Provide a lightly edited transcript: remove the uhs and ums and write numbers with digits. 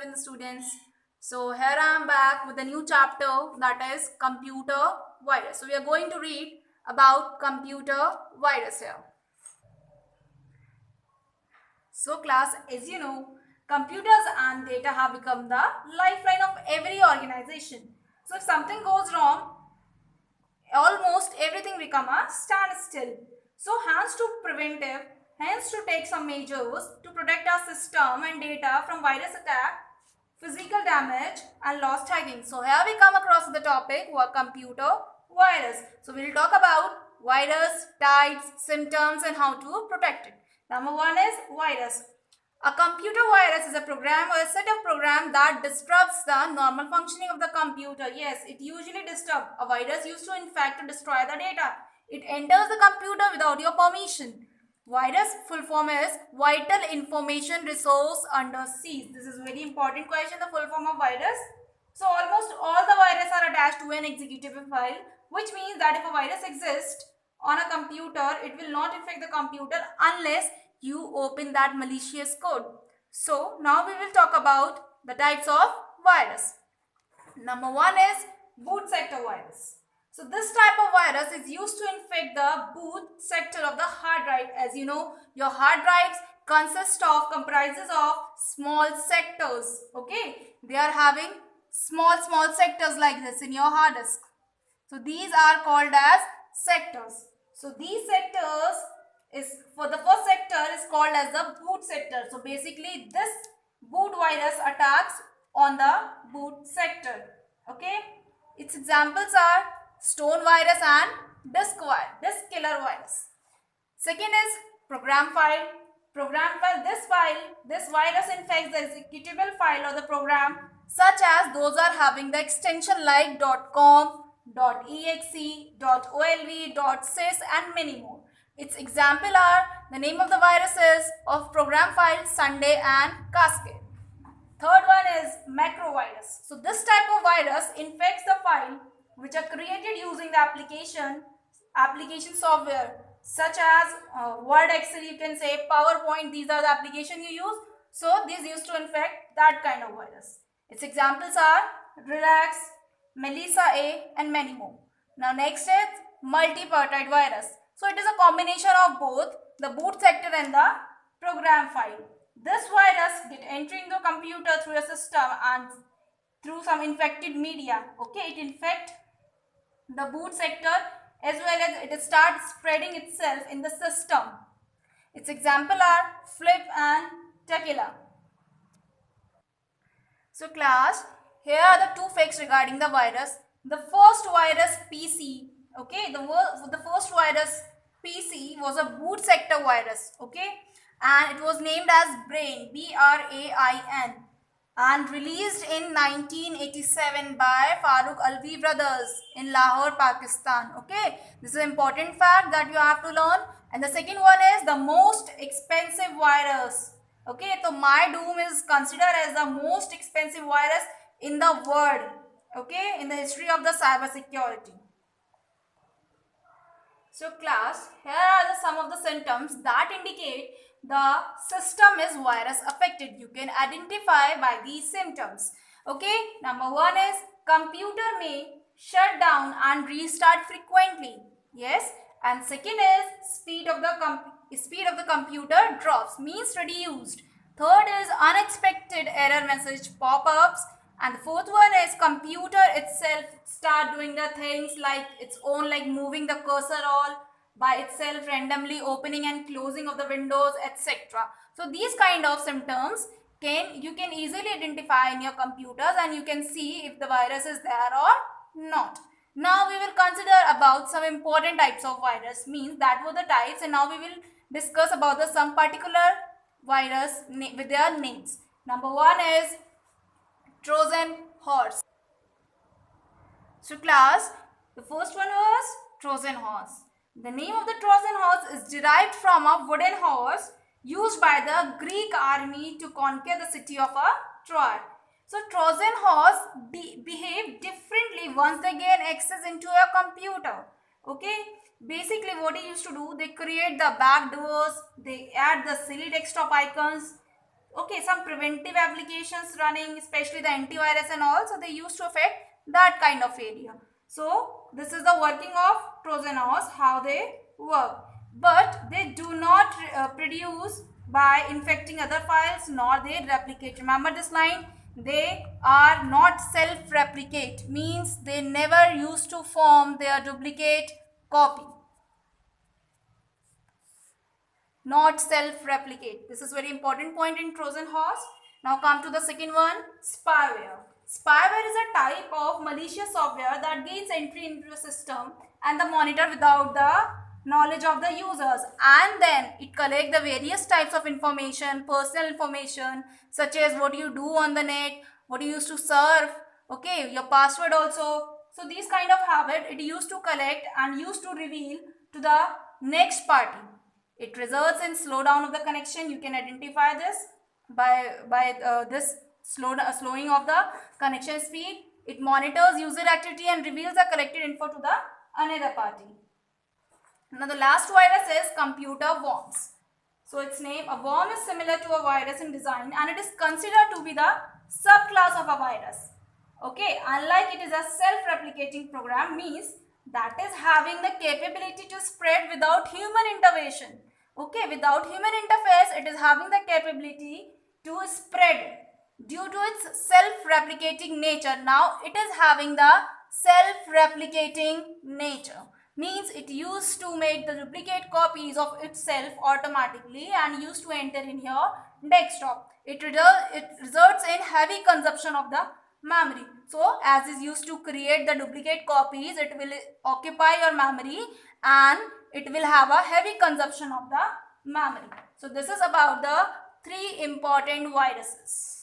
7th students. So here I am back with a new chapter, that is computer virus. So we are going to read about computer virus here. So class, as you know, computers and data have become the lifeline of every organization. So if something goes wrong, almost everything become a standstill. So hence to take some measures to protect our system and data from virus attack, physical damage and lost tagging. So here we come across the topic what computer virus. So we will talk about virus, types, symptoms and how to protect it. Number one is virus. A computer virus is a program or a set of programs that disrupts the normal functioning of the computer. Yes, it usually disturbs. A virus used to infect or destroy the data. It enters the computer without your permission. Virus full form is Vital Information Resource Under Siege. This is very important question, the full form of virus. So almost all the viruses are attached to an executable file, which means that if a virus exists on a computer, it will not infect the computer unless you open that malicious code. So now we will talk about the types of virus. Number one is boot sector virus. So this type of virus is used to infect the boot sector of the hard drive. As you know, your hard drives comprises of small sectors. Okay, they are having small sectors like this in your hard disk. So these are called as sectors. So these sectors is for the first sector is called as the boot sector. So basically this boot virus attacks on the boot sector. Okay, its examples are stone virus and disk killer virus. Second is program file. This virus infects the executable file or the program, such as those are having the extension like .com, .exe, .olv, .sys and many more. Its example are the name of the viruses of program file, Sunday and Cascade. Third one is macrovirus. So this type of virus infects the file which are created using the application software such as Word, Excel, you can say PowerPoint. These are the applications you use. So these used to infect that kind of virus. Its examples are Relax, Melissa A and many more. Now next is multipartite virus. So it is a combination of both the boot sector and the program file. This virus get entering the computer through a system and through some infected media. Okay, it infect the boot sector as well as it starts spreading itself in the system. Its example are Flip and Tequila. So class, here are the two facts regarding the virus. The first virus PC, okay, the first virus PC was a boot sector virus, okay, and it was named as Brain, BRAIN, and released in 1987 by Farooq Alvi brothers in Lahore, Pakistan. Okay, this is an important fact that you have to learn. And the second one is the most expensive virus. Okay, so MyDoom is considered as the most expensive virus in the world. Okay, in the history of the cyber security. So class, here are some of the symptoms that indicate the system is virus affected. You can identify by these symptoms. Okay, number one is computer may shut down and restart frequently. Yes, and second is speed of the computer drops, means reduced. Third is unexpected error message pop-ups. And the fourth one is computer itself start doing the things like its own, like moving the cursor all by itself, randomly opening and closing of the windows, etc. So these kind of symptoms you can easily identify in your computers and you can see if the virus is there or not. Now we will consider about some important types of virus, means that were the types, and now we will discuss about the some particular virus with their names. Number one is Trojan horse. So class, the first one was Trojan horse. The name of the Trojan horse is derived from a wooden horse used by the Greek army to conquer the city of Troy. So Trojan horse behave differently once they gain access into your computer. Okay, basically what they used to do, they create the backdoors, they add the silly desktop icons, Okay, some preventive applications running, especially the antivirus and all, so they used to affect that kind of area. So this is the working of Trojan horse, how they work. But they do not produce by infecting other files, nor they replicate. Remember this line? They are not self-replicate, means they never used to form their duplicate copy. Not self-replicate. This is very important point in Trojan horse. Now come to the second one, spyware. Spyware is a type of malicious software that gains entry into a system and the monitor without the knowledge of the users, and then it collects the various types of information, personal information, such as what you do on the net, what you used to surf, okay, your password also. So these kind of habit it used to collect and used to reveal to the next party. It results in slowdown of the connection. You can identify this by this slowing of the connection speed. It monitors user activity and reveals the collected info to the another party. Now the last virus is computer worms. So its name, a worm is similar to a virus in design and it is considered to be the subclass of a virus. Okay, unlike it is a self-replicating program, means that is having the capability to spread without human intervention. Okay, without human interface, it is having the capability to spread due to its self-replicating nature. Now it is having the self-replicating nature, means it used to make the duplicate copies of itself automatically and used to enter in your desktop. It results in heavy consumption of the memory. So as is used to create the duplicate copies, it will occupy your memory and it will have a heavy consumption of the memory. So this is about the 3 important viruses.